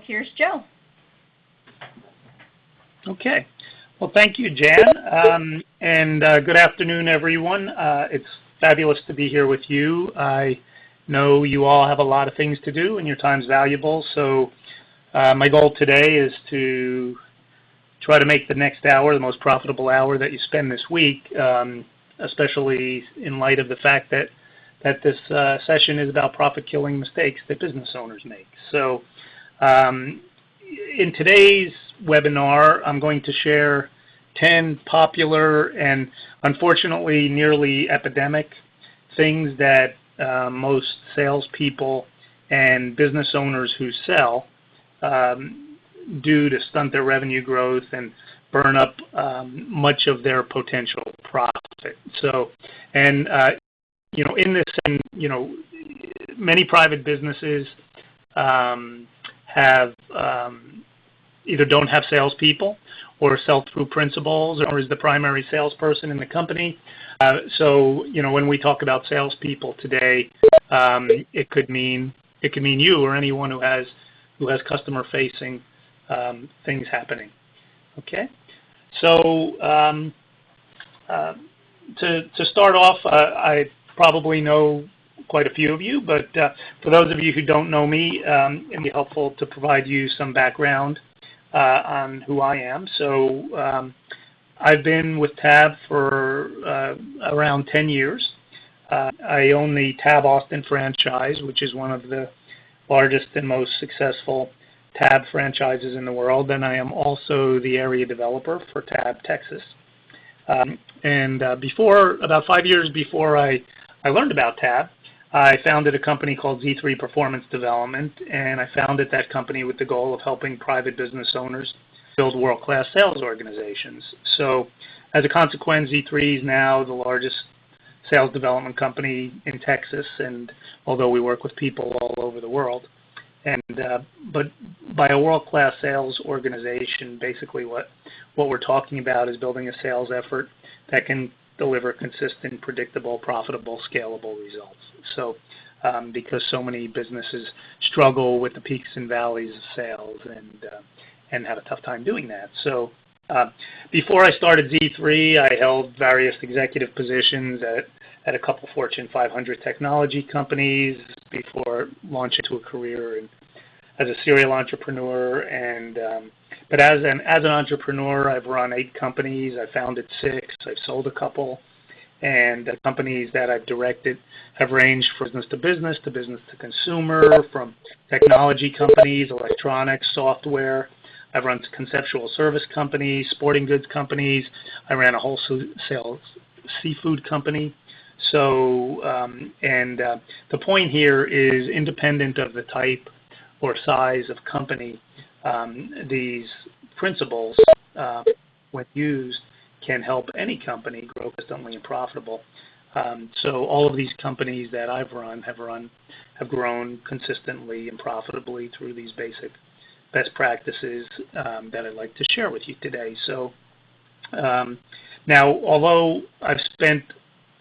here's Joe. Okay. Well, thank you, Jan, and good afternoon, everyone. It's fabulous to be here with you. I know you all have a lot of things to do and your time's valuable, so my goal today is to try to make the next hour the most profitable hour that you spend this week, especially in light of the fact that this session is about profit-killing mistakes that business owners make. So in today's webinar, I'm going to share 10 popular and unfortunately nearly epidemic things that most salespeople and business owners who sell do to stunt their revenue growth and burn up much of their potential profit. So, and in this, and many private businesses have either don't have salespeople or sell through principals or is the primary salesperson in the company. So when we talk about salespeople today, it could mean you or anyone who has customer-facing things happening. Okay, so to start off, I probably know quite a few of you, but for those of you who don't know me, it'd be helpful to provide you some background on who I am. So I've been with TAB for around 10 years. I own the TAB Austin franchise, which is one of the largest and most successful TAB franchises in the world, and I am also the area developer for TAB Texas. And about 5 years before I learned about TAB, I founded a company called Z3 Performance Development, and I founded that company with the goal of helping private business owners build world-class sales organizations. So as a consequence, Z3 is now the largest sales development company in Texas, and although we work with people all over the world. And but by a world-class sales organization, basically what we're talking about is building a sales effort that can deliver consistent, predictable, profitable, scalable results. So because so many businesses struggle with the peaks and valleys of sales and have a tough time doing that. So before I started Z3, I held various executive positions at a couple Fortune 500 technology companies before launching to a career as a serial entrepreneur. And but as an entrepreneur, I've run 8 companies. I founded 6. I've sold a couple. And the companies that I've directed have ranged from business to consumer, from technology companies, electronics, software. I've run conceptual service companies, sporting goods companies. I ran a wholesale seafood company. So, the point here is, independent of the type or size of company, these principles, when used, can help any company grow consistently and profitable. So all of these companies that I've run have grown consistently and profitably through these basic best practices that I'd like to share with you today. So now, although I've spent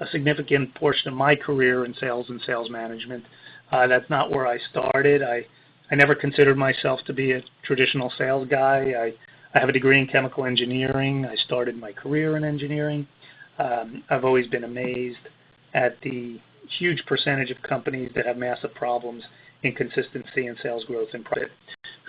a significant portion of my career in sales and sales management, that's not where I started. I never considered myself to be a traditional sales guy. I have a degree in chemical engineering. I started my career in engineering. I've always been amazed at the huge percentage of companies that have massive problems in consistency and sales growth and profit,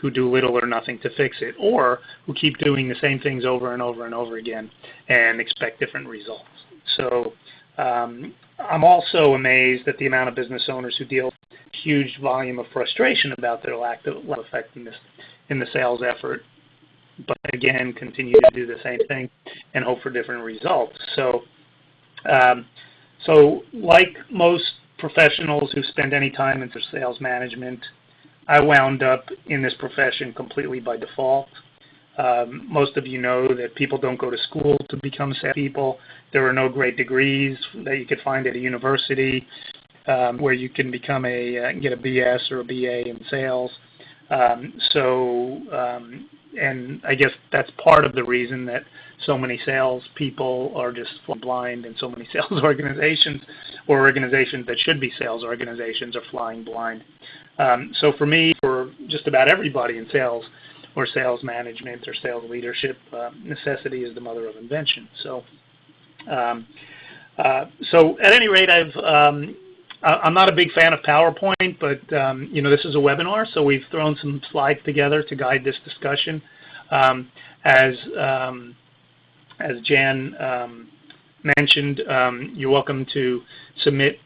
who do little or nothing to fix it, or who keep doing the same things over and over and over again and expect different results. So I'm also amazed at the amount of business owners who deal with a huge volume of frustration about their lack of effectiveness in the sales effort, but again, continue to do the same thing and hope for different results. So, like most professionals who spend any time into sales management, I wound up in this profession completely by default. Most of you know that people don't go to school to become salespeople. There are no great degrees that you could find at a university where you can become get a BS or a BA in sales. And I guess that's part of the reason that so many salespeople are just blind, and so many sales organizations or organizations that should be sales organizations are flying blind. So for me, for just about everybody in sales or sales management or sales leadership. Necessity is the mother of invention. So at any rate, I'm not a big fan of PowerPoint, but this is a webinar, so we've thrown some slides together to guide this discussion. As Jan mentioned, you're welcome to submit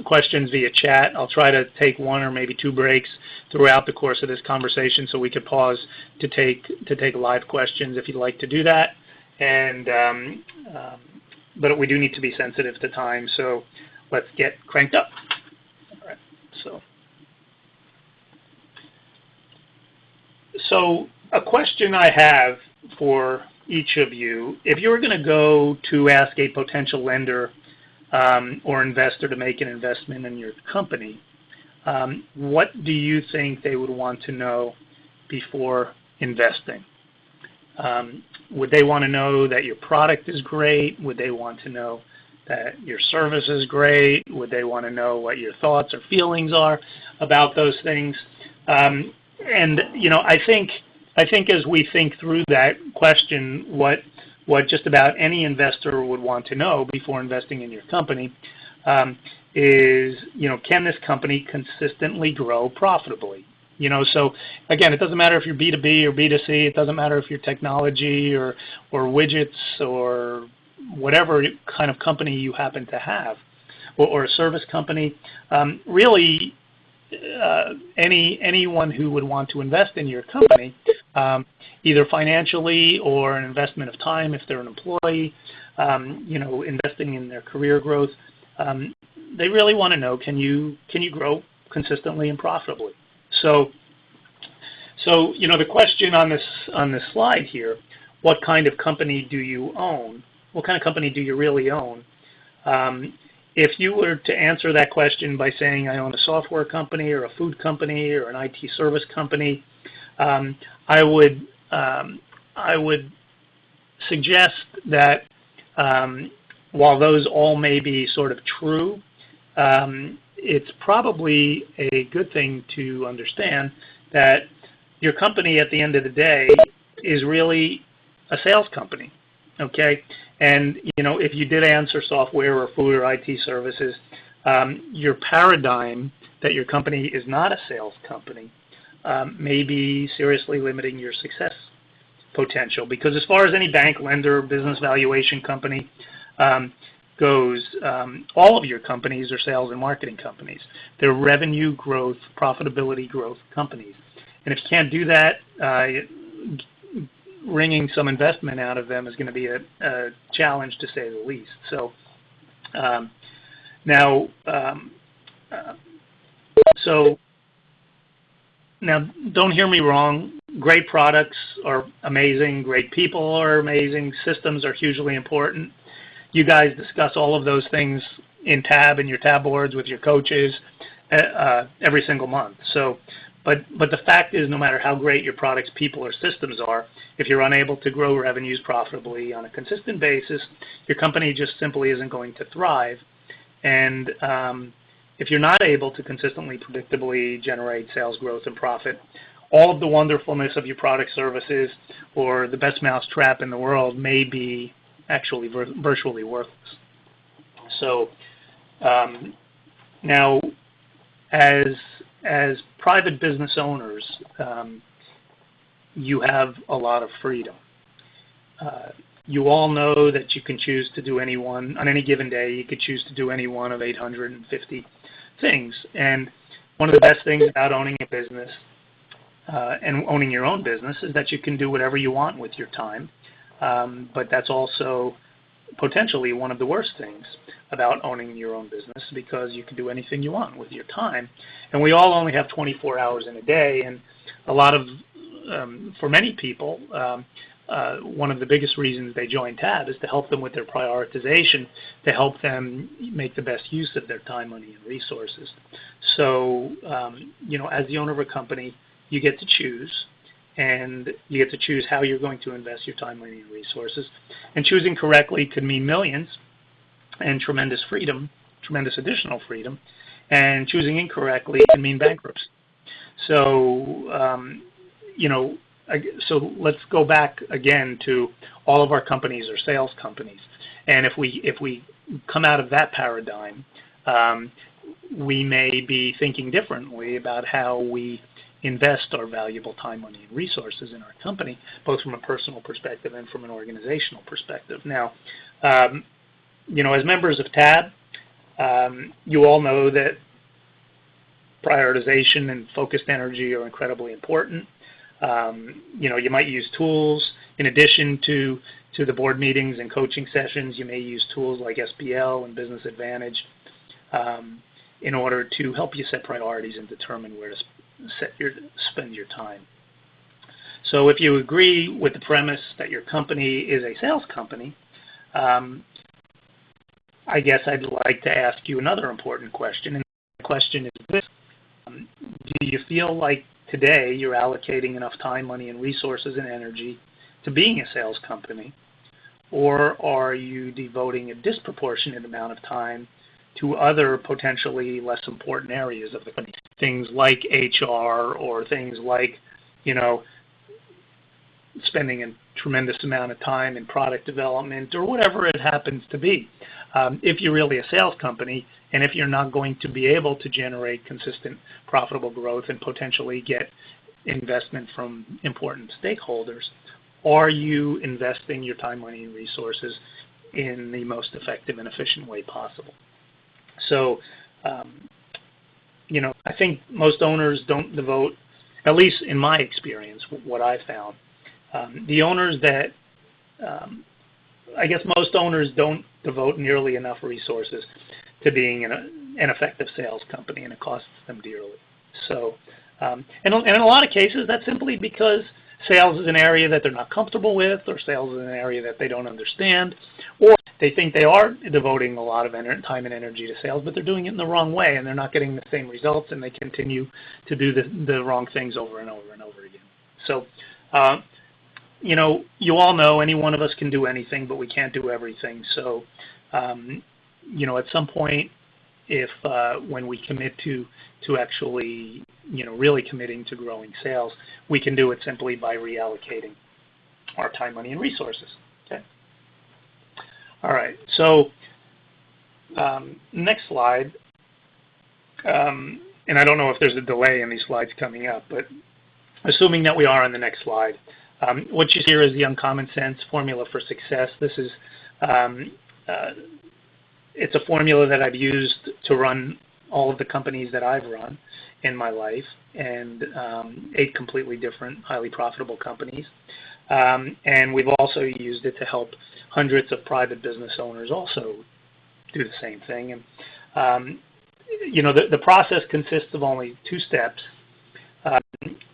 questions via chat. I'll try to take one or maybe two breaks throughout the course of this conversation, so we could pause to take live questions if you'd like to do that. And but we do need to be sensitive to time, so let's get cranked up. All right. So a question I have for each of you: if you were going to go to ask a potential lender or investor to make an investment in your company, what do you think they would want to know before investing? Would they want to know that your product is great? Would they want to know that your service is great? Would they want to know what your thoughts or feelings are about those things? And I think as we think through that question, what just about any investor would want to know before investing in your company is, can this company consistently grow profitably? So again, it doesn't matter if you're B2B or B2C. It doesn't matter if you're technology or widgets or whatever kind of company you happen to have, or a service company. Really, anyone who would want to invest in your company, either financially or an investment of time if they're an employee, investing in their career growth, they really want to know, can you grow consistently and profitably? So the question on this slide here: what kind of company do you own? What kind of company do you really own? If you were to answer that question by saying, I own a software company or a food company or an IT service company, I would suggest that while those all may be sort of true, it's probably a good thing to understand that your company at the end of the day is really a sales company, okay? And, if you did answer software or food or IT services, your paradigm that your company is not a sales company may be seriously limiting your success potential. Because as far as any bank, lender, business valuation company goes, all of your companies are sales and marketing companies. They're revenue growth, profitability growth companies. And if you can't do that, wringing some investment out of them is going to be a challenge, to say the least. So now don't hear me wrong. Great products are amazing. Great people are amazing. Systems are hugely important. You guys discuss all of those things in your tab boards with your coaches every single month. So, but the fact is, no matter how great your products, people, or systems are, if you're unable to grow revenues profitably on a consistent basis, your company just simply isn't going to thrive. And if you're not able to consistently, predictably generate sales growth and profit, all of the wonderfulness of your product, services, or the best mousetrap in the world may be actually virtually worthless. So now, as private business owners, you have a lot of freedom. You all know that you can choose to do on any given day, you could choose to do any one of 850 things. And one of the best things about owning a business and owning your own business is that you can do whatever you want with your time. But that's also potentially one of the worst things about owning your own business, because you can do anything you want with your time. And we all only have 24 hours in a day, and a lot of, for many people, one of the biggest reasons they join TAB is to help them with their prioritization, to help them make the best use of their time, money, and resources. So, as the owner of a company, you get to choose, and you get to choose how you're going to invest your time, money, and resources. And choosing correctly could mean millions and tremendous freedom, tremendous additional freedom, and choosing incorrectly can mean bankruptcy. So, so let's go back again to all of our companies are sales companies. And if we come out of that paradigm, we may be thinking differently about how we invest our valuable time, money, and resources in our company, both from a personal perspective and from an organizational perspective. Now, as members of TAB, you all know that prioritization and focused energy are incredibly important. You might use tools in addition to the board meetings and coaching sessions. You may use tools like SPL and Business Advantage in order to help you set priorities and determine where to spend your time. So if you agree with the premise that your company is a sales company, I guess I'd like to ask you another important question. And the question is this: do you feel like today you're allocating enough time, money, and resources and energy to being a sales company, or are you devoting a disproportionate amount of time to other potentially less important areas of the company, things like HR or things like, spending a tremendous amount of time in product development or whatever it happens to be? If you're really a sales company, and if you're not going to be able to generate consistent profitable growth and potentially get investment from important stakeholders, are you investing your time, money, and resources in the most effective and efficient way possible? So, I think most owners don't devote, at least in my experience, what I've found, I guess most owners don't devote nearly enough resources to being an effective sales company, and it costs them dearly. So, and in a lot of cases, that's simply because sales is an area that they're not comfortable with, or sales is an area that they don't understand, or they think they are devoting a lot of time and energy to sales, but they're doing it in the wrong way, and they're not getting the same results, and they continue to do the wrong things over and over and over again. So, you all know any one of us can do anything, but we can't do everything. So, at some point, if when we commit to actually, really committing to growing sales, we can do it simply by reallocating our time, money, and resources. Okay. All right. So, next slide. And I don't know if there's a delay in these slides coming up, but assuming that we are on the next slide, what you see here is the uncommon sense formula for success. This is it's a formula that I've used to run all of the companies that I've run in my life, and 8 completely different, highly profitable companies. And we've also used it to help hundreds of private business owners also do the same thing. And the process consists of only 2 steps.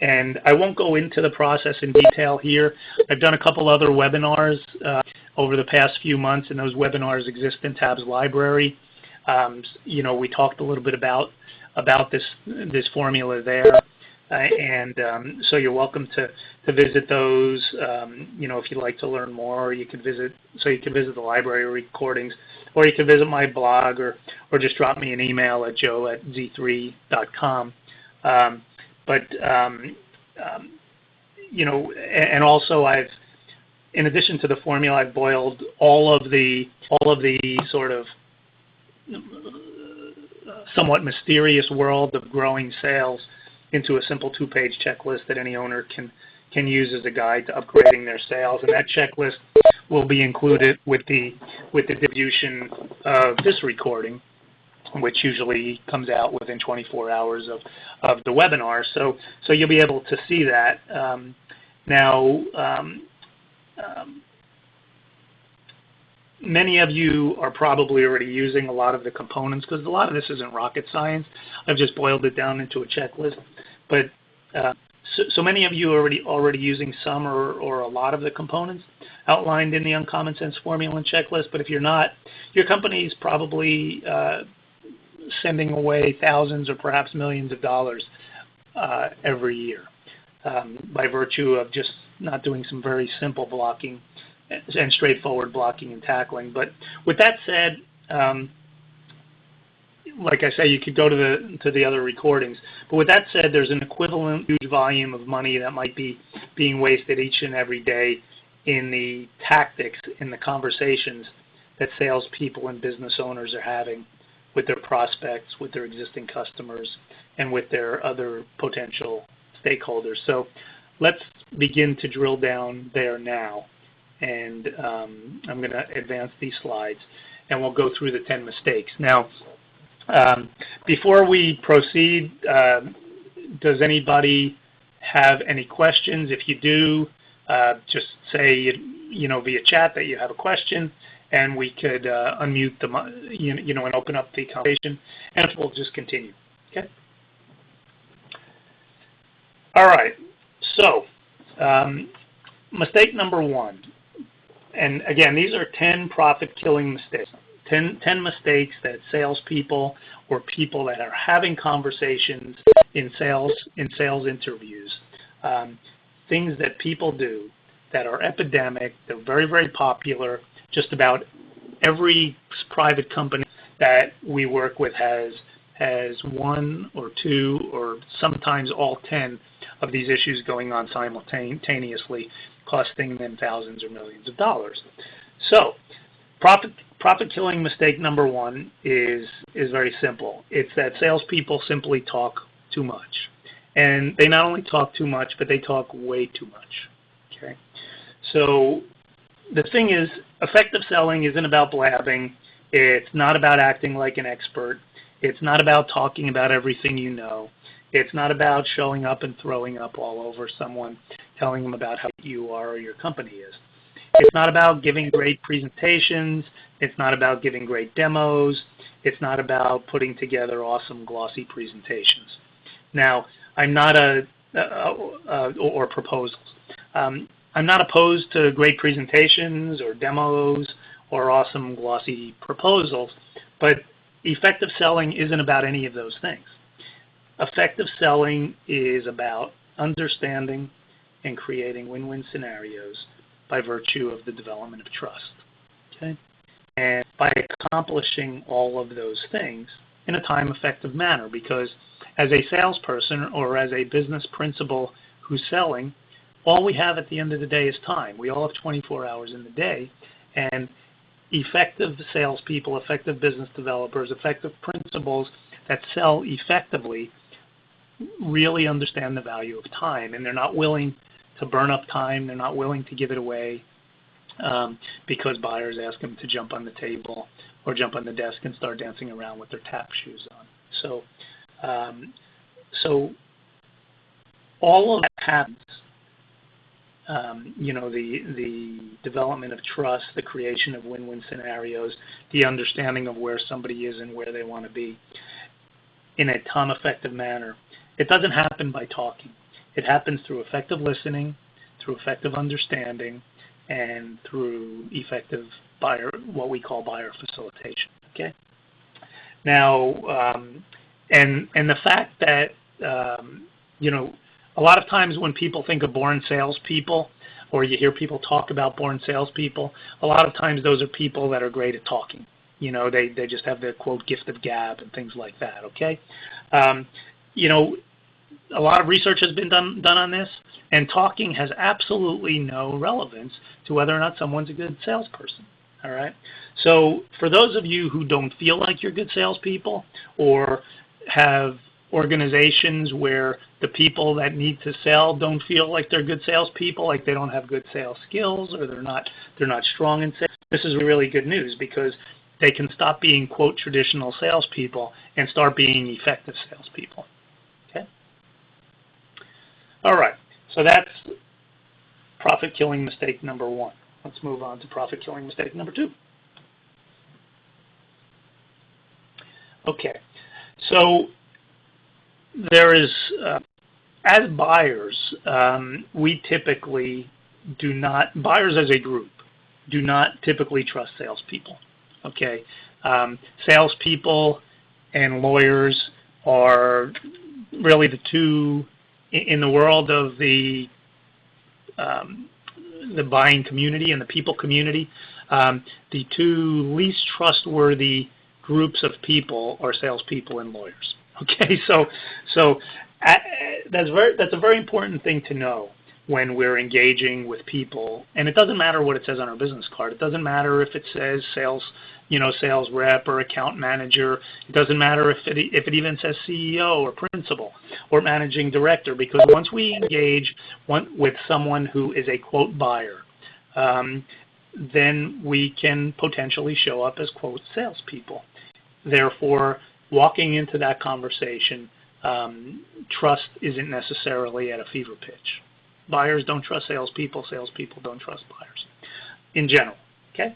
And I won't go into the process in detail here. I've done a couple other webinars over the past few months, and those webinars exist in TAB's library. We talked a little bit about this formula there, so you're welcome to visit those. If you'd like to learn more, you can visit the library recordings, or you can visit my blog, or just drop me an email at joe@z3.com. And also in addition to the formula, I've boiled all of the sort of somewhat mysterious world of growing sales into a simple 2-page checklist that any owner can use as a guide to upgrading their sales. And that checklist will be included with the distribution of this recording, which usually comes out within 24 hours of the webinar. So you'll be able to see that. Many of you are probably already using a lot of the components, because a lot of this isn't rocket science. I've just boiled it down into a checklist. But so many of you are already using some or a lot of the components outlined in the Uncommon Sense formula and checklist. But if you're not, your company is probably sending away thousands or perhaps millions of dollars every year by virtue of just not doing some very simple blocking and straightforward blocking and tackling. But with that said, like I say, you could go to the other recordings. But with that said, there's an equivalent huge volume of money that might be being wasted each and every day in the tactics, in the conversations that salespeople and business owners are having with their prospects, with their existing customers, and with their other potential stakeholders. So let's begin to drill down there now. And I'm going to advance these slides, and we'll go through the 10 mistakes. Now, before we proceed, does anybody have any questions? If you do, just say, via chat that you have a question, and we could unmute the, and open up the conversation, and we'll just continue. Okay. All right. So, mistake number 1. And again, these are 10 profit-killing mistakes. 10 mistakes that salespeople or people that are having conversations in sales interviews, things that people do that are epidemic. They're very, very popular. Just about every private company that we work with has 1 or 2 or sometimes all 10 of these issues going on simultaneously, costing them thousands or millions of dollars. So, profit-killing mistake number 1 is very simple. It's that salespeople simply talk too much. And they not only talk too much, but they talk way too much. Okay? So, the thing is, effective selling isn't about blabbing. It's not about acting like an expert. It's not about talking about everything you know. It's not about showing up and throwing up all over someone, telling them about how you are or your company is. It's not about giving great presentations. It's not about giving great demos. It's not about putting together awesome, glossy presentations. Now, I'm not or proposals. I'm not opposed to great presentations or demos or awesome, glossy proposals, but effective selling isn't about any of those things. Effective selling is about understanding and creating win-win scenarios by virtue of the development of trust. Okay? And by accomplishing all of those things in a time-effective manner, because as a salesperson or as a business principal who's selling, all we have at the end of the day is time. We all have 24 hours in the day, and effective salespeople, effective business developers, effective principals that sell effectively really understand the value of time, and they're not willing to burn up time. They're not willing to give it away because buyers ask them to jump on the table or jump on the desk and start dancing around with their tap shoes on. So all of that happens. The development of trust, the creation of win-win scenarios, the understanding of where somebody is and where they want to be in a time-effective manner. It doesn't happen by talking. It happens through effective listening, through effective understanding, and through effective what we call buyer facilitation. Okay. Now, and the fact that a lot of times when people think of born salespeople, or you hear people talk about born salespeople, a lot of times those are people that are great at talking. They just have the quote gift of gab and things like that. Okay. A lot of research has been done on this, and talking has absolutely no relevance to whether or not someone's a good salesperson. All right. So for those of you who don't feel like you're good salespeople, or have organizations where the people that need to sell don't feel like they're good salespeople, like they don't have good sales skills, or they're not strong in sales, this is really good news, because they can stop being quote traditional salespeople and start being effective salespeople. Okay. All right. So that's profit-killing mistake number 1. Let's move on to profit-killing mistake number 2. Okay. So there is, as buyers, we typically do not, buyers as a group, do not typically trust salespeople. Okay. Salespeople and lawyers are really the two, in the world of the buying community and the people community, the two least trustworthy groups of people are salespeople and lawyers. Okay, so that's a very important thing to know when we're engaging with people, and it doesn't matter what it says on our business card. It doesn't matter if it says sales, sales rep or account manager. It doesn't matter if it even says CEO or principal or managing director, because once we engage with someone who is a quote buyer, then we can potentially show up as quote salespeople. Therefore, walking into that conversation, trust isn't necessarily at a fever pitch. Buyers don't trust salespeople. Salespeople don't trust buyers in general. Okay?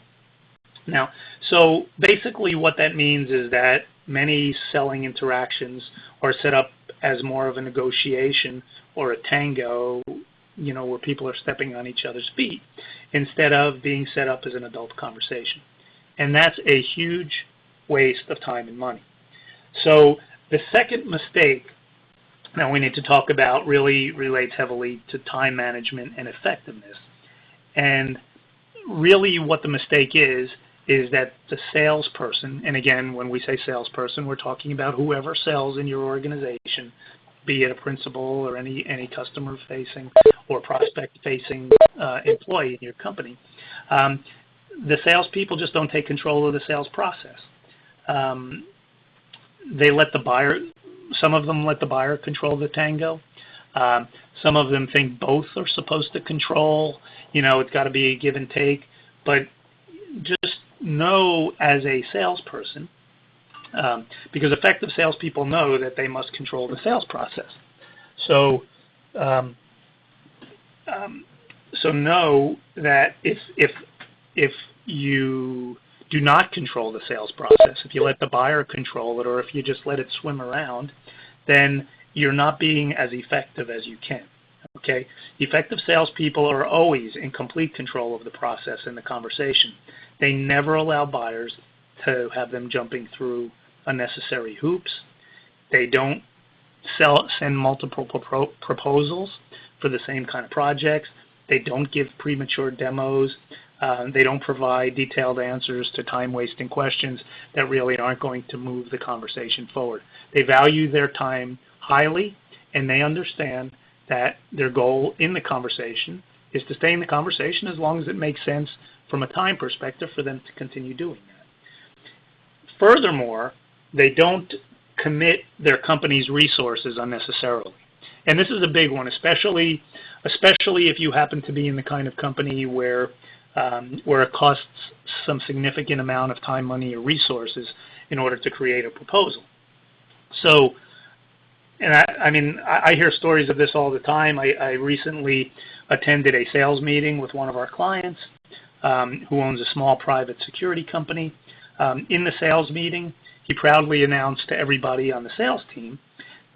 Now, so basically what that means is that many selling interactions are set up as more of a negotiation or a tango, where people are stepping on each other's feet instead of being set up as an adult conversation. And that's a huge waste of time and money. So the second mistake that we need to talk about really relates heavily to time management and effectiveness. And really what the mistake is that the salesperson, and again, when we say salesperson, we're talking about whoever sells in your organization, be it a principal or any customer-facing or prospect-facing employee in your company. The salespeople just don't take control of the sales process. They let the buyer. Some of them let the buyer control the tango. Some of them think both are supposed to control. It's got to be a give and take. But just know as a salesperson, because effective salespeople know that they must control the sales process. So know that if you do not control the sales process, if you let the buyer control it, or if you just let it swim around, then you're not being as effective as you can. Okay? Effective salespeople are always in complete control of the process and the conversation. They never allow buyers to have them jumping through unnecessary hoops. They don't send multiple proposals for the same kind of projects. They don't give premature demos. They don't provide detailed answers to time-wasting questions that really aren't going to move the conversation forward. They value their time highly, and they understand that their goal in the conversation is to stay in the conversation as long as it makes sense from a time perspective for them to continue doing that. Furthermore, they don't commit their company's resources unnecessarily. And this is a big one, especially if you happen to be in the kind of company where it costs some significant amount of time, money, or resources in order to create a proposal. So, and I hear stories of this all the time. I recently attended a sales meeting with one of our clients who owns a small private security company. In the sales meeting, he proudly announced to everybody on the sales team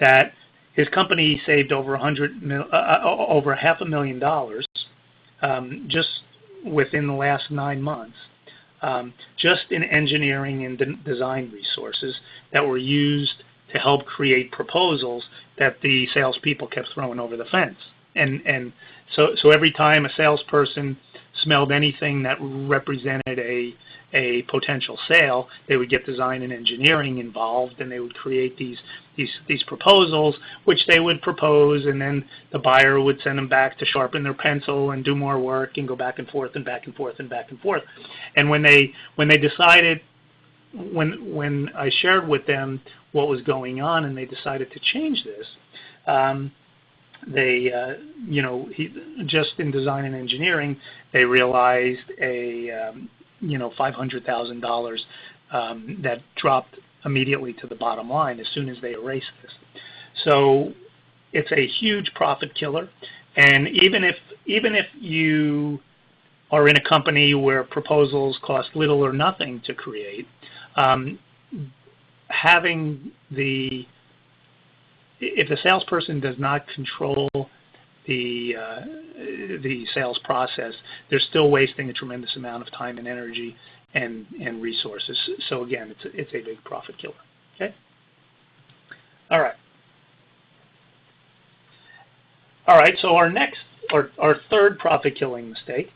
that his company saved over $500,000 just within the last 9 months, just in engineering and design resources that were used to help create proposals that the salespeople kept throwing over the fence. And so every time a salesperson smelled anything that represented a potential sale, they would get design and engineering involved, and they would create these proposals, which they would propose, and then the buyer would send them back to sharpen their pencil and do more work and go back and forth and back and forth and back and forth. And when they decided, when I shared with them what was going on, and they decided to change this, they, just in design and engineering, they realized a, $500,000 that dropped immediately to the bottom line as soon as they erased this. So it's a huge profit killer. And even if you are in a company where proposals cost little or nothing to create, if the salesperson does not control the sales process, they're still wasting a tremendous amount of time and energy and resources. So again, it's a big profit killer. Okay. All right. So our third profit killing mistake.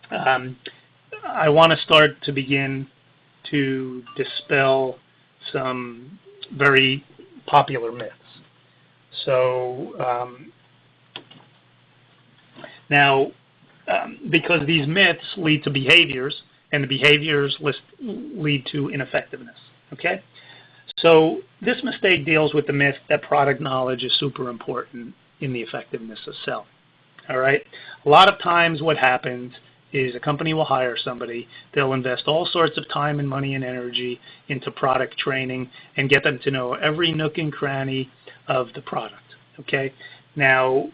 I want to start to begin to dispel some very popular myths. So now, because these myths lead to behaviors, and the behaviors lead to ineffectiveness, okay? So this mistake deals with the myth that product knowledge is super important in the effectiveness of selling, all right? A lot of times what happens is a company will hire somebody, they'll invest all sorts of time and money and energy into product training and get them to know every nook and cranny of the product, okay? Now,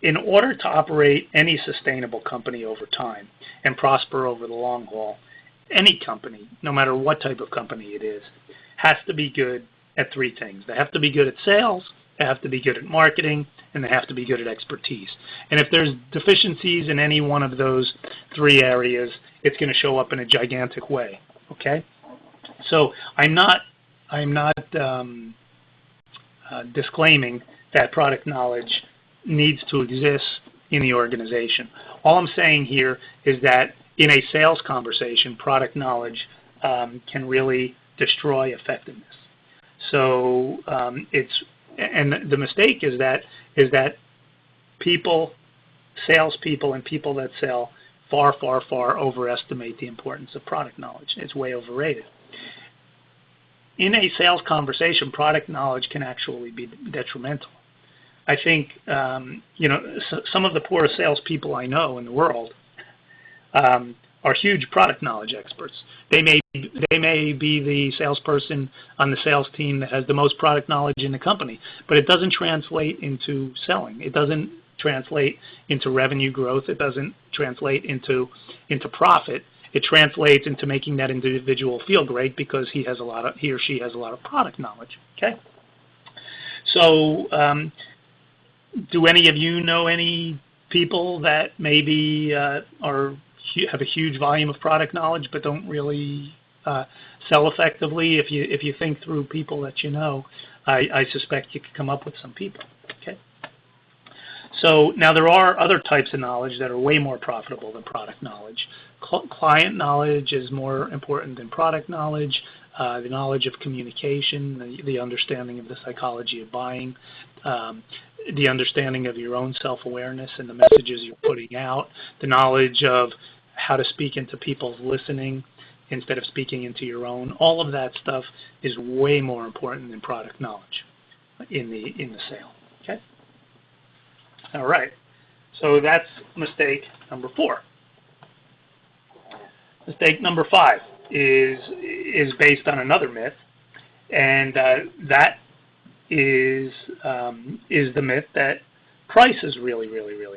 in order to operate any sustainable company over time and prosper over the long haul, any company, no matter what type of company it is, has to be good at three things. They have to be good at sales, they have to be good at marketing, and they have to be good at expertise. And if there's deficiencies in any one of those three areas, it's going to show up in a gigantic way, okay? So I'm not disclaiming that product knowledge needs to exist in the organization. All I'm saying here is that in a sales conversation, product knowledge can really destroy effectiveness. So the mistake is that salespeople and people that sell far overestimate the importance of product knowledge. It's way overrated. In a sales conversation, product knowledge can actually be detrimental. I think some of the poorest salespeople I know in the world are huge product knowledge experts. They may be the salesperson on the sales team that has the most product knowledge in the company, but it doesn't translate into selling. It doesn't translate into revenue growth. It doesn't translate into profit. It translates into making that individual feel great because he or she has a lot of product knowledge. Okay, so. Do any of you know any people that maybe have a huge volume of product knowledge but don't really sell effectively? If you think through people that you know, I suspect you could come up with some people. Okay. So now there are other types of knowledge that are way more profitable than product knowledge. Client knowledge is more important than product knowledge. The knowledge of communication, the understanding of the psychology of buying, the understanding of your own self-awareness and the messages you're putting out, the knowledge of how to speak into people's listening instead of speaking into your own. All of that stuff is way more important than product knowledge in the sale. Okay. All right. So that's mistake number 4. Mistake number 5 is based on another myth, and that is the myth that price is really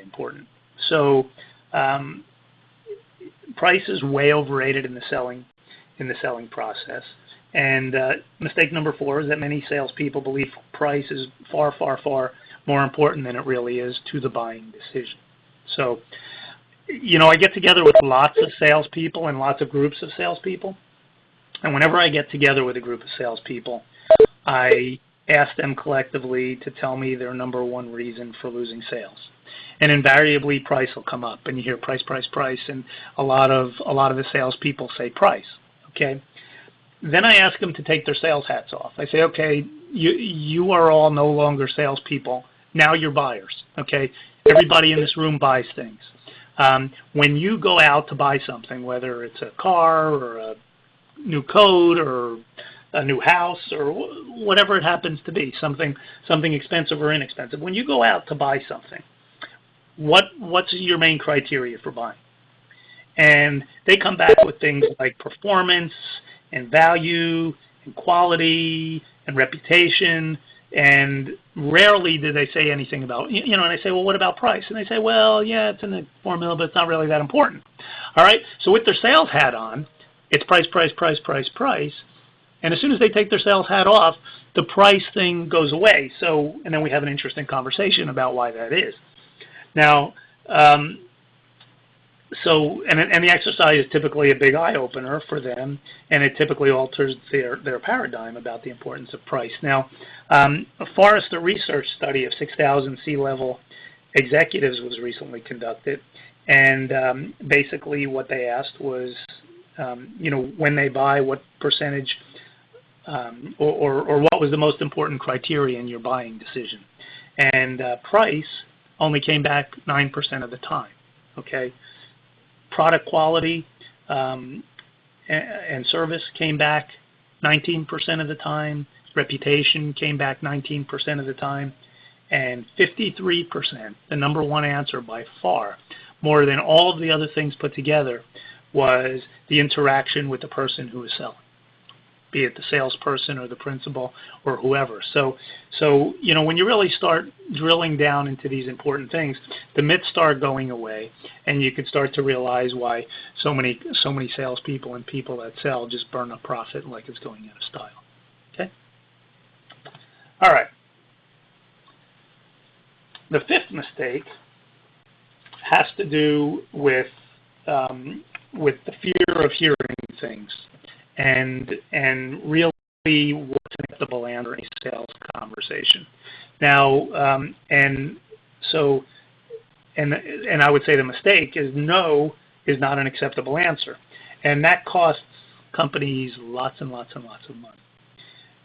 important. So price is way overrated in the selling process. And mistake number 4 is that many salespeople believe price is far more important than it really is to the buying decision. So, I get together with lots of salespeople and lots of groups of salespeople. And whenever I get together with a group of salespeople, I ask them collectively to tell me their number one reason for losing sales. And invariably, price will come up. And you hear price, and a lot of the salespeople say price. Okay. Then I ask them to take their sales hats off. I say, okay, you are all no longer salespeople. Now you're buyers. Okay. Everybody in this room buys things. When you go out to buy something, whether it's a car or a new coat or a new house or whatever it happens to be, something expensive or inexpensive, when you go out to buy something, what's your main criteria for buying? And they come back with things like performance and value and quality and reputation. And rarely do they say anything about, and I say, well, what about price? And they say, well, yeah, it's in the formula, but it's not really that important. All right. So with their sales hat on, it's price. And as soon as they take their sales hat off, the price thing goes away. So, and then we have an interesting conversation about why that is. Now, and the exercise is typically a big eye-opener for them, and it typically alters their paradigm about the importance of price. Now, a Forrester research study of 6,000 C-level executives was recently conducted, and basically what they asked was when they buy, what percentage or what was the most important criteria in your buying decision. And price only came back 9% of the time, okay? Product quality and service came back 19% of the time. Reputation came back 19% of the time. And 53%, the number one answer by far, more than all of the other things put together, was the interaction with the person who is selling, be it the salesperson or the principal or whoever. So when you really start drilling down into these important things, the myths start going away, and you could start to realize why so many salespeople and people that sell just burn a profit like it's going out of style. Okay. All right. The fifth mistake has to do with the fear of hearing things and really what's an acceptable answer in a sales conversation. Now, and I would say the mistake is no is not an acceptable answer, and that costs companies lots and lots and lots of money.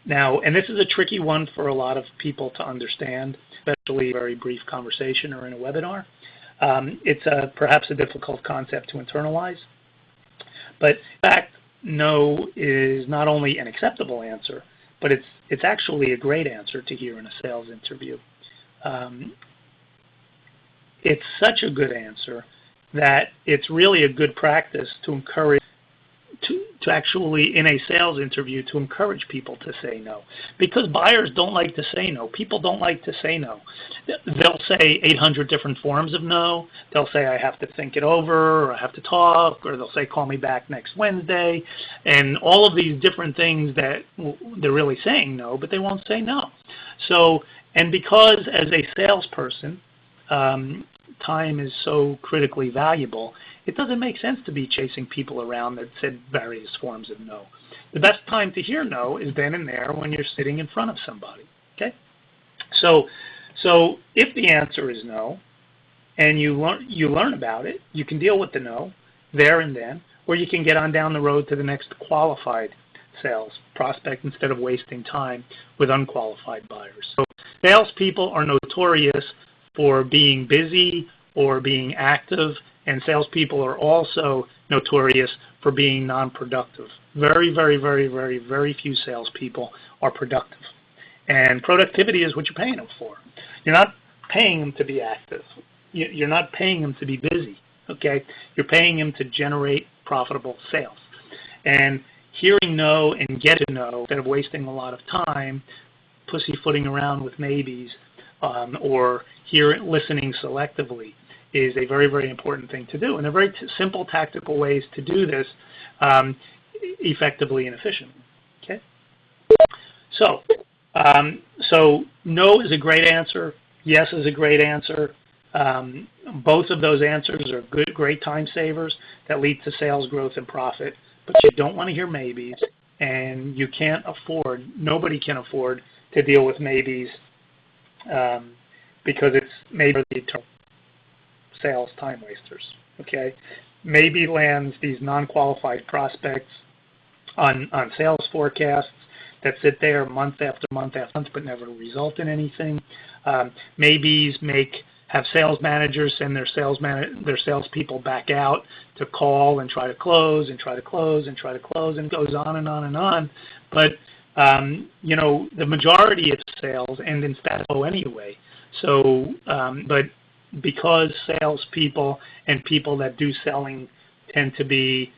Now, and this is a tricky one for a lot of people to understand, especially a very brief conversation or in a webinar. It's perhaps a difficult concept to internalize, but in fact, no is not only an acceptable answer, but it's actually a great answer to hear in a sales interview. It's such a good answer that it's really a good practice to encourage to actually, in a sales interview, to encourage people to say no. Because buyers don't like to say no. People don't like to say no. They'll say 800 different forms of no. They'll say, I have to think it over, or I have to talk, or they'll say, call me back next Wednesday. And all of these different things that they're really saying no, but they won't say no. So, and because as a salesperson, time is so critically valuable, it doesn't make sense to be chasing people around that said various forms of no. The best time to hear no is then and there when you're sitting in front of somebody, okay? So if the answer is no, and you learn about it, you can deal with the no there and then, or you can get on down the road to the next qualified sales prospect instead of wasting time with unqualified buyers. So salespeople are notorious for being busy or being active, and salespeople are also notorious for being non-productive. Very, very, very, very, very few salespeople are productive. And productivity is what you're paying them for. You're not paying them to be active. You're not paying them to be busy, okay? You're paying them to generate profitable sales. And hearing no and getting to know, instead of wasting a lot of time pussyfooting around with maybes, or listening selectively, is a very, very important thing to do. And there are very simple tactical ways to do this effectively and efficiently. Okay. So no is a great answer. Yes is a great answer. Both of those answers are great time savers that lead to sales growth and profit. But you don't want to hear maybes, and you can't afford. Nobody can afford to deal with maybes. Because it's maybe sales time wasters, okay? Maybe lands these non-qualified prospects on sales forecasts that sit there month after month after month but never result in anything. Maybes have sales managers send their salespeople back out to call and try to close and try to close and try to close, and goes on and on and on. But the majority of sales end in status quo anyway. So, but because salespeople and people that do selling tend to be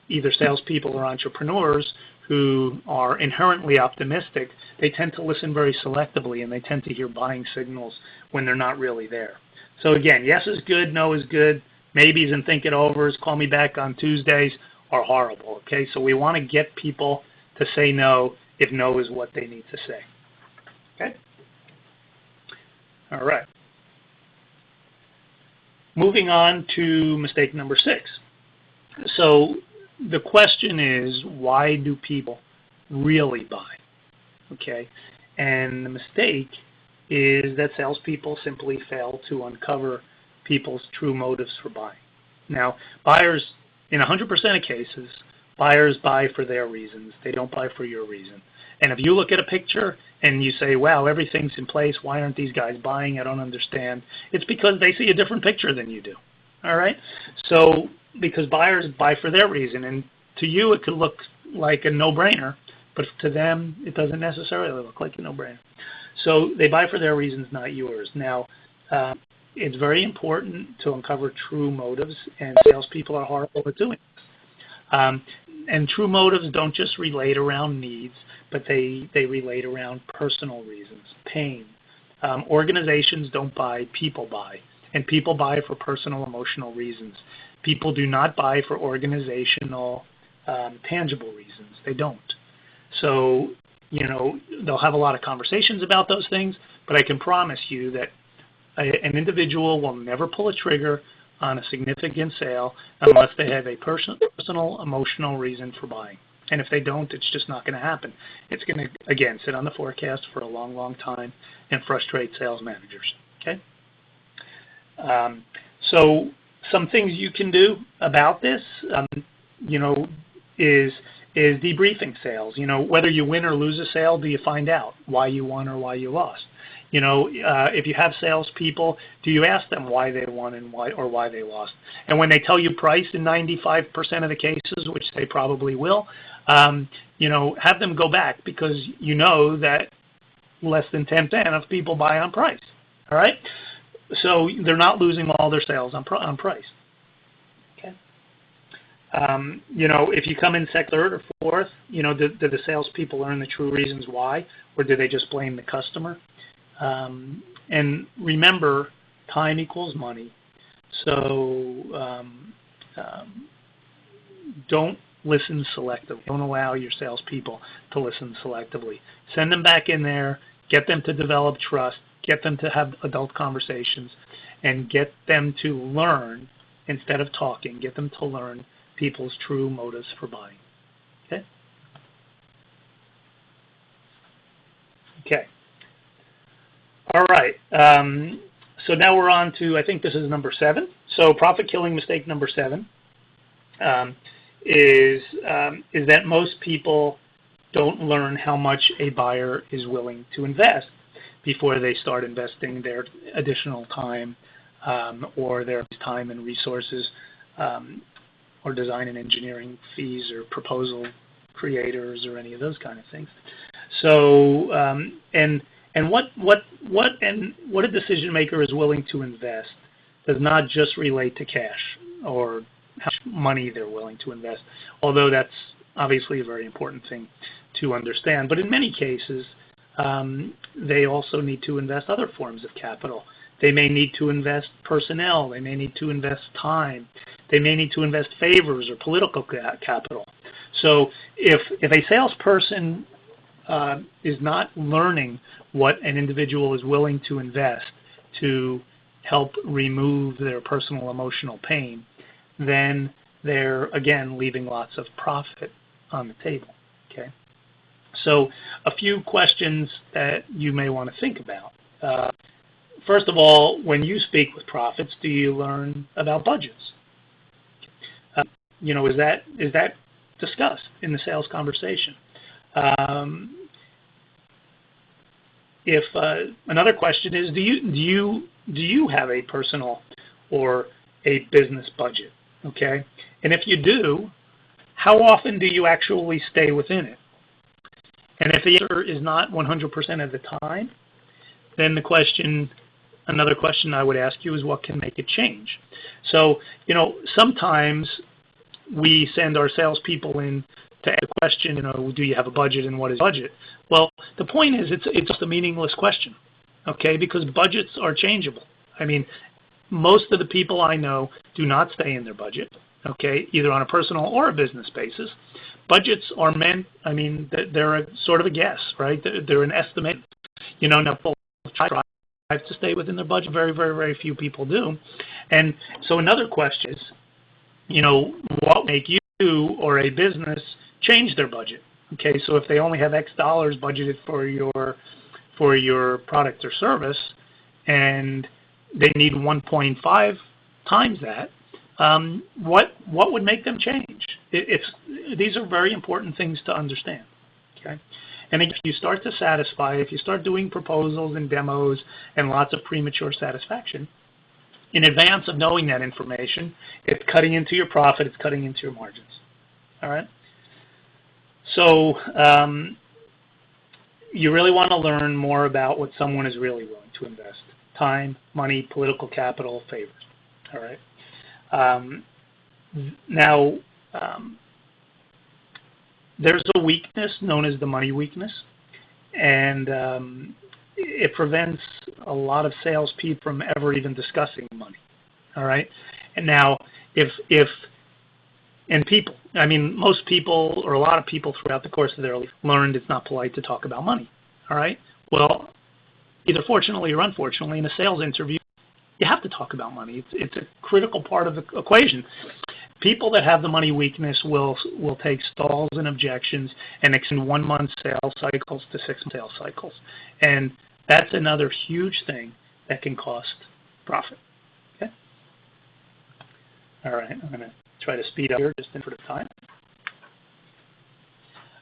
either salespeople or entrepreneurs who are inherently optimistic, they tend to listen very selectively, and they tend to hear buying signals when they're not really there. So again, yes is good, no is good, maybes and think it overs, call me back on Tuesdays are horrible, okay? So we want to get people to say no if no is what they need to say, okay? All right. Moving on to mistake number 6. So the question is, why do people really buy? Okay, and the mistake is that salespeople simply fail to uncover people's true motives for buying. Now, buyers in 100% of cases, buyers buy for their reasons. They don't buy for your reason. And if you look at a picture and you say, wow, everything's in place, why aren't these guys buying? I don't understand. It's because they see a different picture than you do. All right? So because buyers buy for their reason, and to you it could look like a no-brainer, but to them it doesn't necessarily look like a no-brainer. So they buy for their reasons, not yours. Now, it's very important to uncover true motives, and salespeople are horrible at doing this. And true motives don't just relate around needs, but they relate around personal reasons, pain. Organizations don't buy, people buy. And people buy for personal, emotional reasons. People do not buy for organizational, tangible reasons. They don't. So, they'll have a lot of conversations about those things, but I can promise you that an individual will never pull a trigger on a significant sale unless they have a personal, emotional reason for buying. And if they don't, it's just not going to happen. It's going to, again, sit on the forecast for a long, long time and frustrate sales managers. Okay? So some things you can do about this, is debriefing sales. Whether you win or lose a sale, do you find out why you won or why you lost? If you have salespeople, do you ask them why they won and why they lost? And when they tell you price in 95% of the cases, which they probably will, have them go back, because you know that less than 10% of people buy on price. All right, so they're not losing all their sales on price. Okay. If you come in second, third, or fourth, do the salespeople learn the true reasons why, or do they just blame the customer? And remember, time equals money. So don't listen selectively. Don't allow your salespeople to listen selectively. Send them back in there. Get them to develop trust. Get them to have adult conversations, and get them to learn instead of talking. Get them to learn people's true motives for buying. Okay. Okay. All right, so now we're on to, I think this is number 7. So profit-killing mistake number 7 is that most people don't learn how much a buyer is willing to invest before they start investing their additional time, or their time and resources, or design and engineering fees, or proposal creators, or any of those kind of things. So, And what a decision maker is willing to invest does not just relate to cash or how much money they're willing to invest, although that's obviously a very important thing to understand. But in many cases, they also need to invest other forms of capital. They may need to invest personnel. They may need to invest time. They may need to invest favors or political capital. So if a salesperson is not learning what an individual is willing to invest to help remove their personal emotional pain, then they're, again, leaving lots of profit on the table. Okay. So a few questions that you may want to think about. First of all, when you speak with profits, do you learn about budgets? Is that discussed in the sales conversation? If another question is, do you have a personal or a business budget? Okay, and if you do, how often do you actually stay within it? And if the answer is not 100% of the time, then another question I would ask you is, what can make it change? So, sometimes we send our salespeople in to ask a question, do you have a budget and what is budget? Well, the point is it's just a meaningless question, okay, because budgets are changeable. I mean, most of the people I know do not stay in their budget, okay, either on a personal or a business basis. Budgets are meant, they're a sort of a guess, right? They're an estimate. Now people try to stay within their budget. Very, very, very few people do. And so another question is, what would make you or a business change their budget? Okay, so if they only have X dollars budgeted for your product or service, and they need 1.5 times that, what would make them change? These are very important things to understand. Okay, and if you start to satisfy, if you start doing proposals and demos and lots of premature satisfaction, in advance of knowing that information, it's cutting into your profit, it's cutting into your margins. All right. So you really want to learn more about what someone is really willing to invest: time, money, political capital, favors. All right. Now, there's a weakness known as the money weakness, and it prevents a lot of salespeople from ever even discussing money. All right. And now, most people, or a lot of people throughout the course of their life, learned it's not polite to talk about money. All right. Well, either fortunately or unfortunately, in a sales interview, you have to talk about money. It's a critical part of the equation. People that have the money weakness will take stalls and objections and extend 1 month sales cycles to 6 sales cycles. And that's another huge thing that can cost profit. Okay? All right, I'm going to try to speed up here just for the time.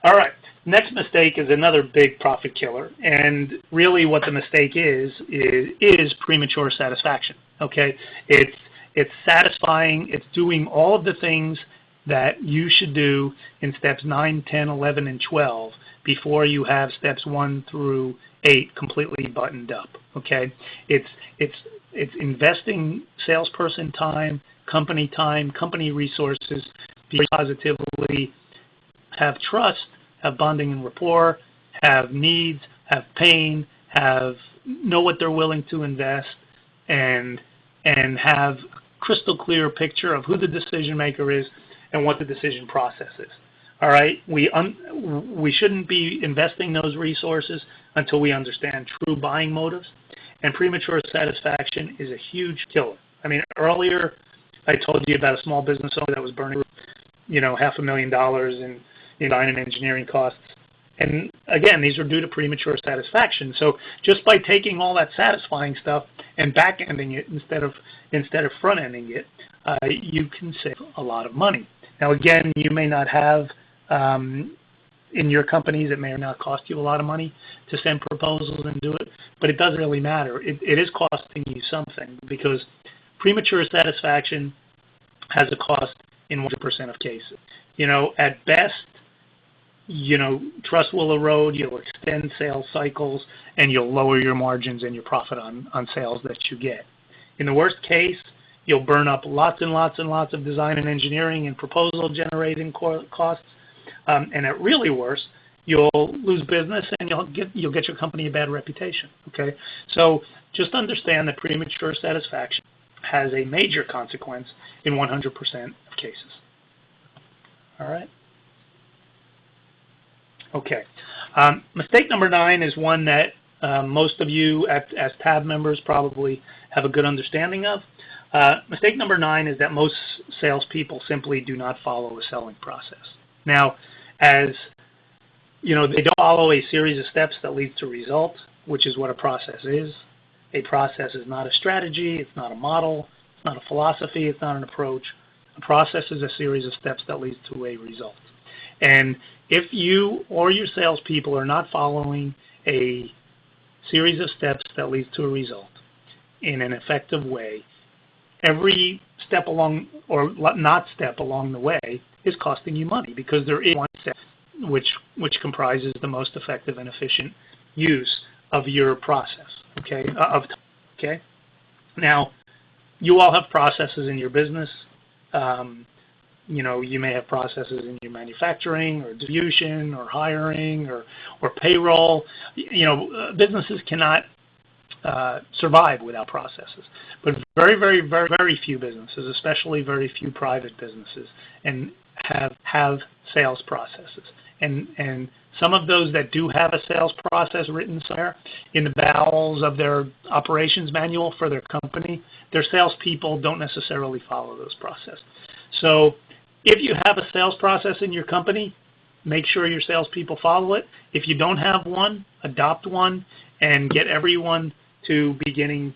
All right, next mistake is another big profit killer, and really what the mistake is premature satisfaction. Okay, it's satisfying, it's doing all of the things that you should do in steps 9, 10, 11, and 12 before you have steps 1 through 8 completely buttoned up. Okay, it's investing salesperson time, company resources, be positively, have trust, have bonding and rapport, have needs, have pain, know what they're willing to invest, and have a crystal clear picture of who the decision maker is and what the decision process is. All right, we shouldn't be investing those resources until we understand true buying motives, and premature satisfaction is a huge killer. I mean, earlier I told you about a small business owner that was burning, $500,000 in design and engineering costs. And again, these are due to premature satisfaction. So just by taking all that satisfying stuff and back-ending it instead of front-ending it, you can save a lot of money. Now again, you may not have, in your companies, it may or not cost you a lot of money to send proposals and do it, but it doesn't really matter. It is costing you something, because premature satisfaction has a cost in 100% of cases. At best, trust will erode, you'll extend sales cycles, and you'll lower your margins and your profit on sales that you get. In the worst case, you'll burn up lots and lots and lots of design and engineering and proposal generating costs. And at really worse, you'll lose business and you'll get your company a bad reputation. Okay, so just understand that premature satisfaction has a major consequence in 100% of cases. All right. Okay. Mistake number 9 is one that most of you as tab members probably have a good understanding of. Mistake number 9 is that most salespeople simply do not follow a selling process. Now, as they don't follow a series of steps that leads to results, which is what a process is. A process is not a strategy, it's not a model, it's not a philosophy, it's not an approach. A process is a series of steps that leads to a result. And if you or your salespeople are not following a series of steps that leads to a result in an effective way, every step along, or not step along the way, is costing you money, because there is one step which comprises the most effective and efficient use of your process. Okay. Okay. Now, you all have processes in your business. You may have processes in your manufacturing or distribution or hiring or payroll. Businesses cannot survive without processes. But very, very, very, very few businesses, especially very few private businesses, and have sales processes. And some of those that do have a sales process written somewhere in the bowels of their operations manual for their company, their salespeople don't necessarily follow those processes. So if you have a sales process in your company, make sure your salespeople follow it. If you don't have one, adopt one and get everyone to begin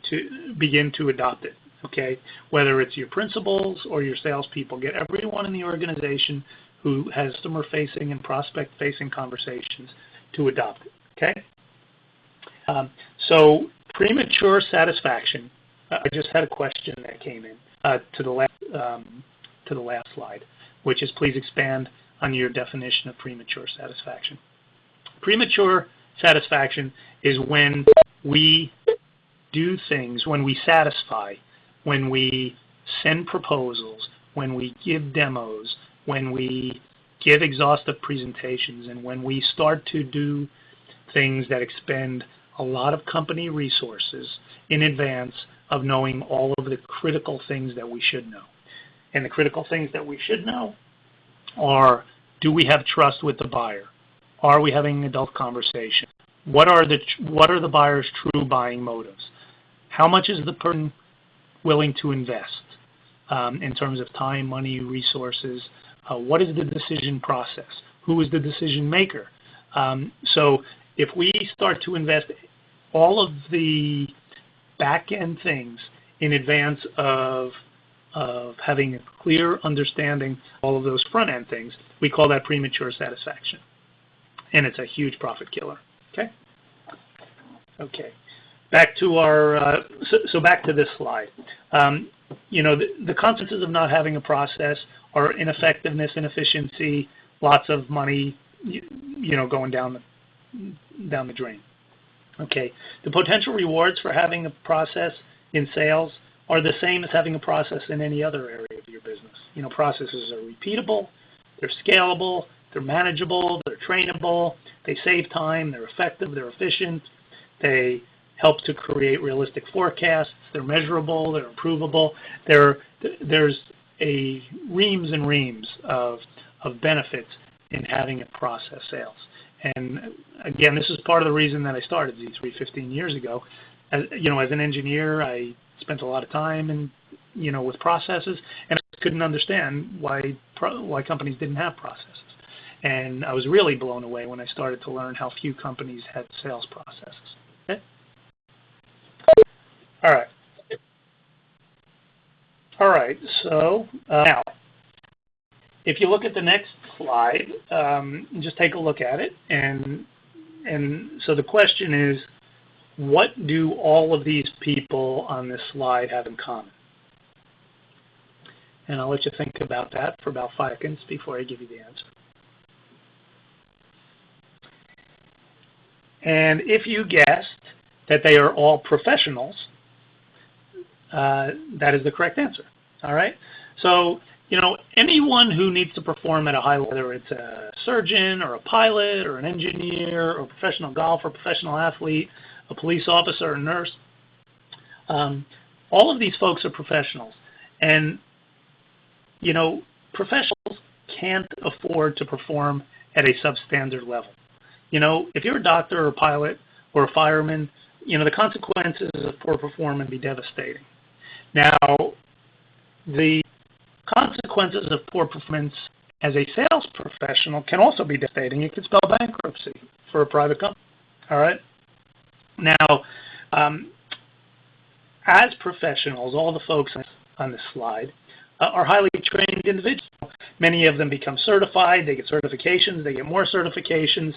to adopt it. Okay, whether it's your principals or your salespeople, get everyone in the organization who has customer-facing and prospect-facing conversations to adopt it. Okay. So premature satisfaction. I just had a question that came in to the last slide, which is please expand on your definition of premature satisfaction. Premature satisfaction is when we do things, when we satisfy, when we send proposals, when we give demos, when we give exhaustive presentations, and when we start to do things that expend a lot of company resources in advance of knowing all of the critical things that we should know. And the critical things that we should know are, do we have trust with the buyer? Are we having an adult conversation? What are the buyer's true buying motives? How much is the person willing to invest in terms of time, money, resources? What is the decision process? Who is the decision maker? So if we start to invest all of the back-end things in advance of having a clear understanding of all of those front-end things, we call that premature satisfaction. And it's a huge profit killer. Okay? Okay. Back to our, so back to this slide. You know, the consequences of not having a process are ineffectiveness, inefficiency, lots of money, you know, going down the drain. Okay. The potential rewards for having a process in sales are the same as having a process in any other area of your business. You know, processes are repeatable, they're scalable, they're manageable, they're trainable, they save time, they're effective, they're efficient, they help to create realistic forecasts, they're measurable, they're improvable. There's a reams and reams of benefits in having a process sales. And again, this is part of the reason that I started Z3 15 years ago. As, you know, as an engineer, I spent a lot of time with processes, and I couldn't understand why companies didn't have processes. And I was really blown away when I started to learn how few companies had sales processes. Okay? All right. All right. So now, if you look at the next slide, just take a look at it, and so the question is, what do all of these people on this slide have in common? And I'll let you think about that for about 5 seconds before I give you the answer. And if you guessed that they are all professionals, that is the correct answer. All right? So, you know, anyone who needs to perform at a high level, whether it's a surgeon or a pilot or an engineer or a professional golfer, professional athlete, a police officer, a nurse, all of these folks are professionals. And, you know, professionals can't afford to perform at a substandard level. You know, if you're a doctor or a pilot or a fireman, you know, the consequences of poor performance can be devastating. Now, the consequences of poor performance as a sales professional can also be devastating. It could spell bankruptcy for a private company. All right? Now, as professionals, all the folks on this slide are highly trained individuals. Many of them become certified. They get certifications. They get more certifications.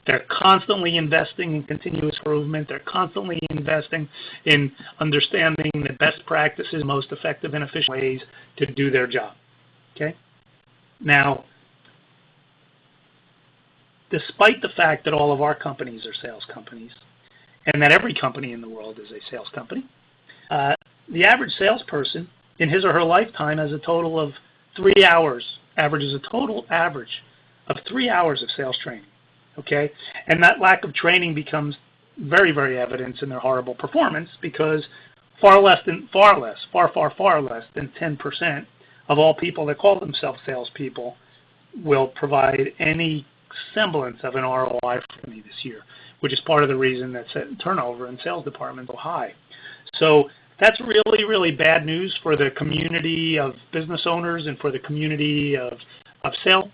They're constantly investing in continuous improvement. They're constantly investing in understanding the best practices, most effective and efficient ways to do their job. Okay? Now, despite the fact that all of our companies are sales companies, and that every company in the world is a sales company, the average salesperson in his or her lifetime has a total of 3 hours, averages a total average of 3 hours of sales training. Okay, and that lack of training becomes very, very evident in their horrible performance, because far less than 10% of all people that call themselves salespeople will provide any semblance of an ROI for me this year, which is part of the reason that turnover in sales departments is so high. So that's really, really bad news for the community of business owners and for the community of sales.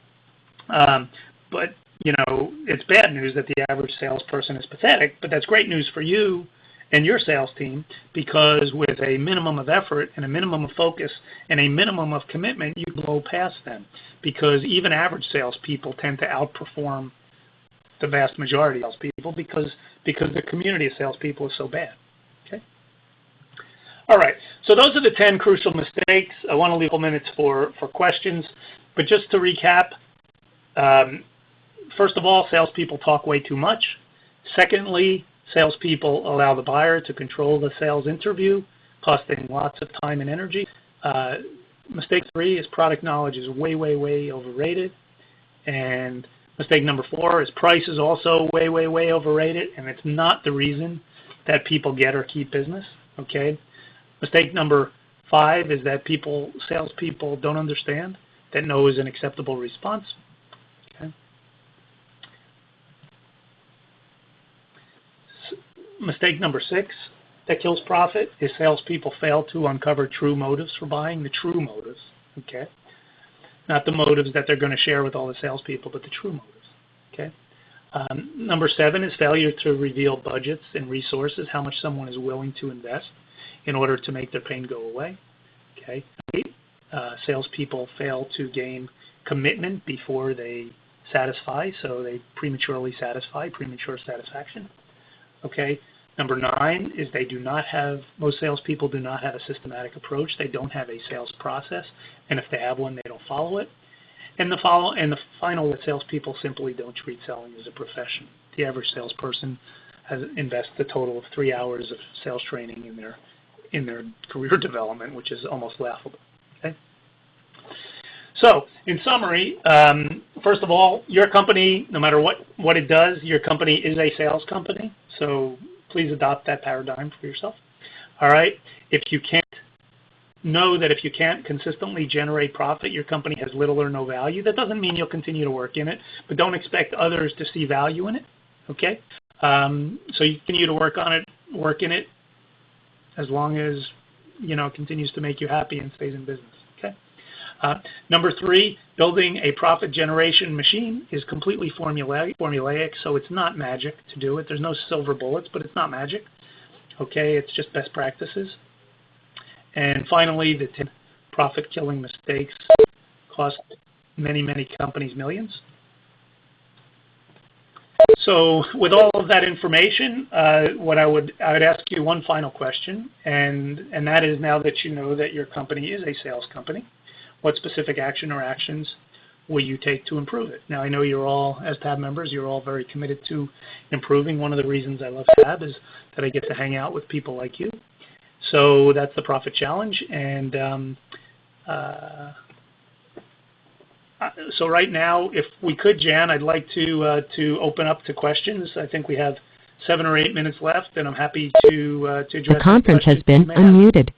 But you know, it's bad news that the average salesperson is pathetic, but that's great news for you and your sales team, because with a minimum of effort and a minimum of focus and a minimum of commitment, you can blow past them, because even average salespeople tend to outperform the vast majority of salespeople because the community of salespeople is so bad. Okay. All right. So those are the 10 crucial mistakes. I want to leave a couple minutes for questions, but just to recap. First of all, salespeople talk way too much. Secondly, salespeople allow the buyer to control the sales interview, costing lots of time and energy. Mistake 3 is product knowledge is way, way, way overrated. And mistake number 4 is price is also way, way, way overrated, and it's not the reason that people get or keep business. Okay. Mistake number 5 is that salespeople don't understand that no is an acceptable response. Okay. Mistake number 6 that kills profit is salespeople fail to uncover true motives for buying, the true motives, okay? Not the motives that they're going to share with all the salespeople, but the true motives, okay? Number 7 is failure to reveal budgets and resources, how much someone is willing to invest in order to make their pain go away, okay? 8, salespeople fail to gain commitment before they satisfy, so they premature satisfaction. Okay. Number 9 is most salespeople do not have a systematic approach. They don't have a sales process, and if they have one, they don't follow it. And the final that salespeople simply don't treat selling as a profession. The average salesperson has invested a total of 3 hours of sales training in their career development, which is almost laughable. Okay. So, in summary, first of all, your company, no matter what it does, your company is a sales company. So please adopt that paradigm for yourself. All right. If you can't consistently generate profit, your company has little or no value. That doesn't mean you'll continue to work in it, but don't expect others to see value in it. Okay. So you continue to work in it as long as it continues to make you happy and stays in business. Okay. Number 3, building a profit generation machine is completely formulaic, so it's not magic to do it. There's no silver bullets, but it's not magic. Okay, it's just best practices. And finally, the 10 profit-killing mistakes cost many, many companies millions. So with all of that information, I would ask you one final question, and that is, now that you know that your company is a sales company, what specific action or actions will you take to improve it? Now, I know you're all, as TAB members, you're all very committed to improving. One of the reasons I love TAB is that I get to hang out with people like you. So that's the Profit Challenge. And so right now, if we could, Jan, I'd like to open up to questions. I think we have 7 or 8 minutes left, and I'm happy to address the conference has been unmuted.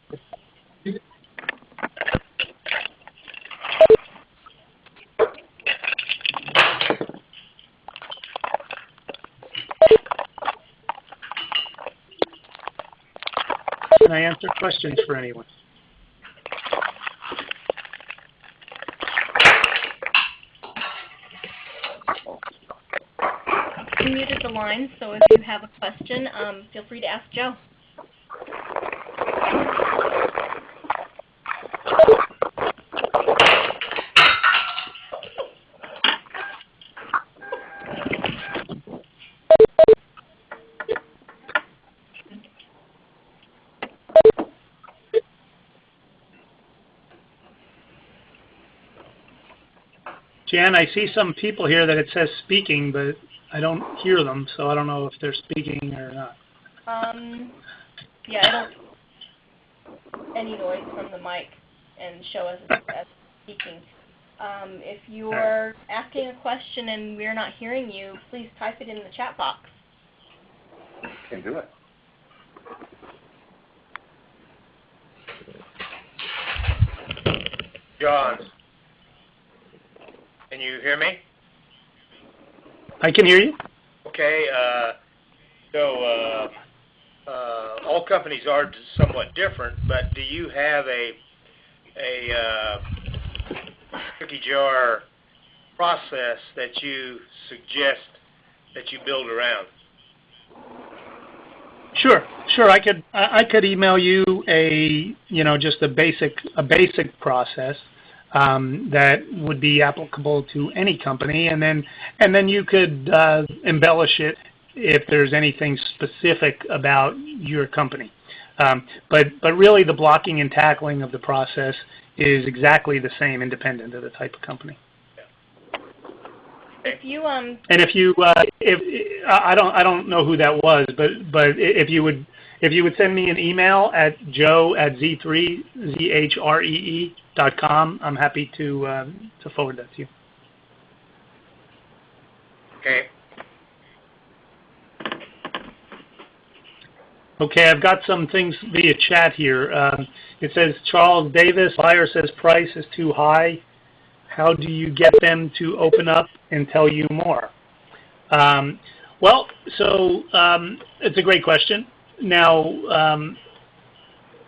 Can I answer questions for anyone? You muted the line, so if you have a question, feel free to ask Joe. Jan, I see some people here that it says speaking, but I don't hear them, so I don't know if they're speaking or not. Yeah, I don't any noise from the mic and show us as speaking. If you're asking a question and we're not hearing you, please type it in the chat box. Can do it. John, can you hear me? I can hear you. Okay, all companies are somewhat different, but do you have a cookie jar process that you suggest that you build around? Sure, sure. I could email you just a basic process that would be applicable to any company, and then you could embellish it if there's anything specific about your company. But really, the blocking and tackling of the process is exactly the same, independent of the type of company. If you And if I don't know who that was, but if you would send me an email at joe@z3zhree.com, I'm happy to forward that to you. Okay. Okay, I've got some things via chat here. It says Charles Davis, buyer says price is too high. How do you get them to open up and tell you more? Well, so it's a great question. Now,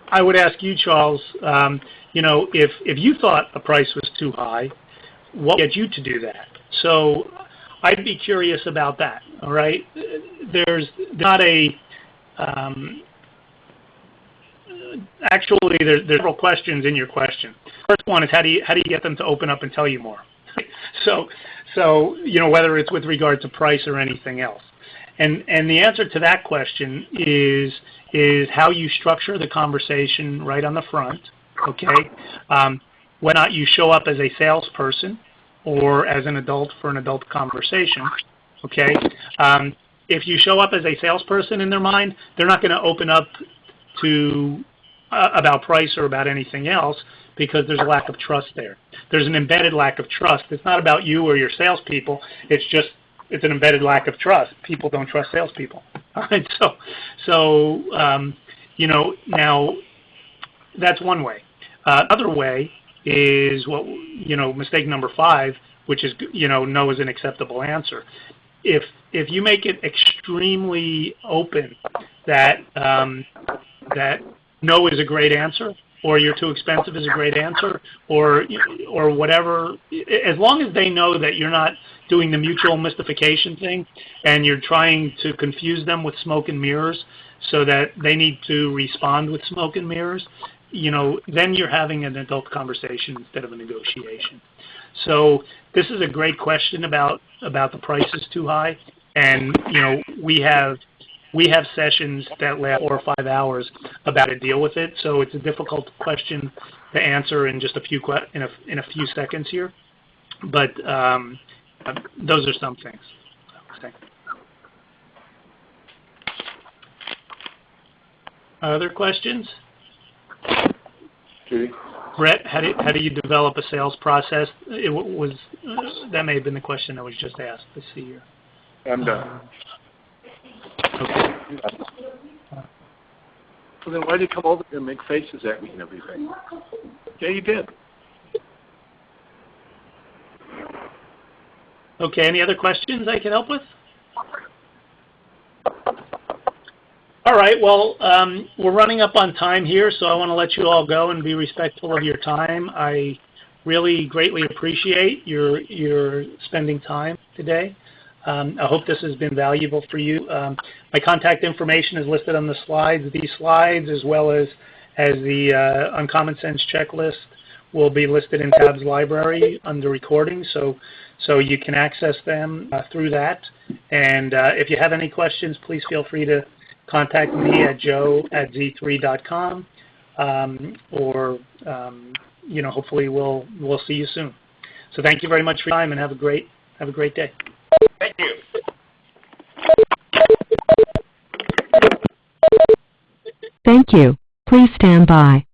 I would ask you, Charles, if you thought a price was too high, what would get you to do that? So I'd be curious about that, all right? There's not a... Actually, there's several questions in your question. First one is how do you get them to open up and tell you more? So whether it's with regard to price or anything else, and the answer to that question is how you structure the conversation right on the front. Okay, whether or not you show up as a salesperson or as an adult for an adult conversation. Okay, if you show up as a salesperson in their mind, they're not going to open up to about price or about anything else because there's a lack of trust there. There's an embedded lack of trust. It's not about you or your salespeople. It's an embedded lack of trust. People don't trust salespeople. All right. So now that's one way. Other way is mistake number 5, which is no is an acceptable answer. If you make it extremely open that no is a great answer, or you're too expensive is a great answer, or whatever, as long as they know that you're not doing the mutual mystification thing and you're trying to confuse them with smoke and mirrors so that they need to respond with smoke and mirrors, then you're having an adult conversation instead of a negotiation. So this is a great question about the price is too high, and we have sessions that last 4 or 5 hours about to deal with it. So it's a difficult question to answer in just a few seconds here, but those are some things. Okay. Other questions? Judy? Brett, how do you develop a sales process? That may have been the question that was just asked. Let's see here. I'm done. Okay. So then why did you come over here and make faces at me and everything? Yeah, you did. Okay, any other questions I can help with? All right, well, we're running up on time here, so I want to let you all go and be respectful of your time. I really greatly appreciate your spending time today. I hope this has been valuable for you. My contact information is listed on the slides. These slides, as well as the Uncommon Sense checklist, will be listed in Tab's library under recording, so you can access them through that. And if you have any questions, please feel free to contact me at joe@z3.com, or hopefully we'll see you soon. So thank you very much for your time, and have a great day. Thank you. Thank you. Please stand by.